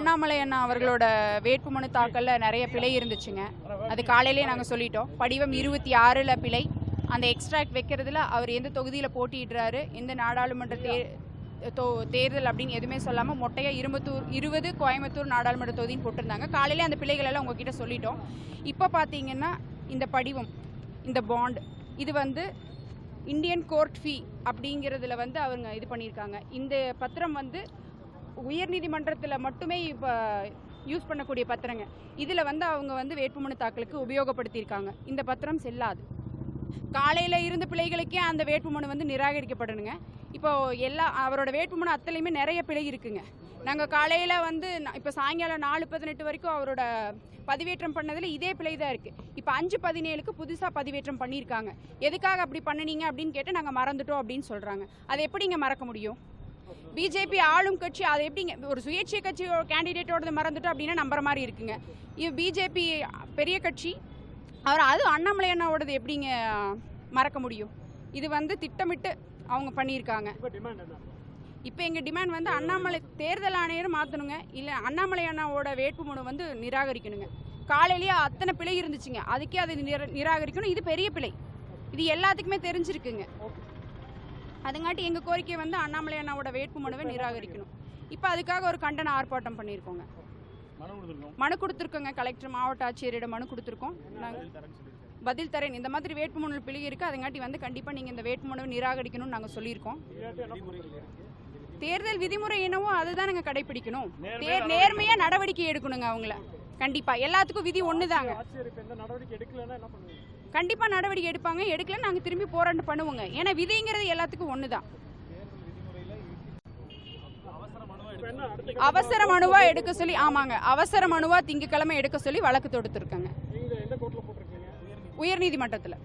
அண்ணாமலை அண்ணா அவர்களோட வேட்புமனு தாக்கல்ல நிறைய பிழை இருந்துச்சுங்க. அது காலையிலேயே நாங்கள் சொல்லிட்டோம். படிவம் 26ல் பிழை. அந்த எக்ஸ்ட்ராக்ட் வைக்கிறதுல அவர் எந்த தொகுதியில் போட்டியிடுறாரு, எந்த நாடாளுமன்ற தேர்தல் அப்படின்னு எதுவுமே சொல்லாமல் மொட்டையாக 20 கோயம்புத்தூர் நாடாளுமன்ற தொகுதின்னு போட்டிருந்தாங்க. காலையிலே அந்த பிழைகள் எல்லாம் உங்ககிட்ட சொல்லிட்டோம். இப்போ பார்த்தீங்கன்னா இந்த படிவம், இந்த பாண்ட், இது வந்து இந்தியன் கோர்ட் ஃபீ அப்படிங்கிறதுல வந்து அவங்க இது பண்ணியிருக்காங்க. இந்த பத்திரம் வந்து உயர்நீதிமன்றத்தில் மட்டுமே இப்போ யூஸ் பண்ணக்கூடிய பத்திரங்க. இதில் வந்து அவங்க வந்து வேட்புமனு தாக்கலுக்கு உபயோகப்படுத்தியிருக்காங்க. இந்த பத்திரம் செல்லாது. காலையில் இருந்த பிழைகளுக்கே அந்த வேட்புமனு வந்து நிராகரிக்கப்படணுங்க. இப்போ அவரோட வேட்புமனு அத்தனையுமே நிறைய பிழை இருக்குங்க. நாங்கள் காலையில் வந்து இப்போ சாயங்காலம் 4:18 வரைக்கும் அவரோட பதிவேற்றம் பண்ணதில் இதே பிழை தான் இருக்குது. இப்போ 5:17க்கு புதுசாக பதிவேற்றம் பண்ணியிருக்காங்க. எதுக்காக அப்படி பண்ணினீங்க அப்படின்னு கேட்டு நாங்கள் மறந்துட்டோம் அப்படின்னு சொல்கிறாங்க. அதை எப்படிங்க மறக்க முடியும்? பிஜேபி ஆளும் கட்சி, அது எப்படிங்க ஒரு சுயேட்சை கட்சி கேண்டிடேட்டோட மறந்துட்டோம் அப்படின்னா நம்புற மாதிரி இருக்குங்க. இது பிஜேபி பெரிய கட்சி, அது அண்ணாமலை அண்ணாவோடது எப்படிங்க மறக்க முடியும்? இது வந்து திட்டமிட்டு அவங்க பண்ணியிருக்காங்க. இப்போ எங்கள் டிமாண்ட் வந்து அண்ணாமலை தேர்தல் ஆணையர் மாற்றணுங்க, இல்லை அண்ணாமலை அண்ணாவோட வேட்புமனு வந்து நிராகரிக்கணுங்க. காலையிலேயே அத்தனை பிழை இருந்துச்சுங்க, அதுக்கே அதை நிராகரிக்கணும். இது பெரிய பிழை, இது எல்லாத்துக்குமே தெரிஞ்சிருக்குங்க. அதுங்காட்டி எங்கள் கோரிக்கை வந்து அண்ணாமலை அண்ணாவோட வேட்புமனுவை நிராகரிக்கணும். இப்போ அதுக்காக ஒரு கண்டன ஆர்ப்பாட்டம் பண்ணியிருக்கோங்க. மனு கொடுத்துருக்கோங்க, கலெக்டர் மாவட்ட ஆட்சியரிடம் மனு கொடுத்துருக்கோம். நாங்கள் பதில் தரேன். இந்த மாதிரி வேட்புமனு பிழை இருக்குது, அதுங்காட்டி வந்து கண்டிப்பாக நீங்கள் இந்த வேட்புமனுவை நிராகரிக்கணும்னு நாங்கள் சொல்லியிருக்கோம். தேர்தல் விதிமுறை என்னவோ அதுதான் நாங்கள் கடைபிடிக்கணும். நேர்மையாக நடவடிக்கை எடுக்கணுங்க அவங்கள. கண்டிப்பாக எல்லாத்துக்கும் விதி ஒன்று தாங்க. கண்டிப்பாக நடவடிக்கை எடுப்பாங்க. எடுக்கலன்னு நாங்கள் திரும்பி போராட்டம் பண்ணுவோங்க. ஏன்னா விதிங்கிறது எல்லாத்துக்கும் ஒன்று தான். அவசர மனுவா எடுக்க சொல்லி, ஆமாங்க, அவசர மனுவா திங்கட்கிழமை எடுக்க சொல்லி வழக்கு தொடுத்துருக்காங்க உயர்நீதிமன்றத்தில்.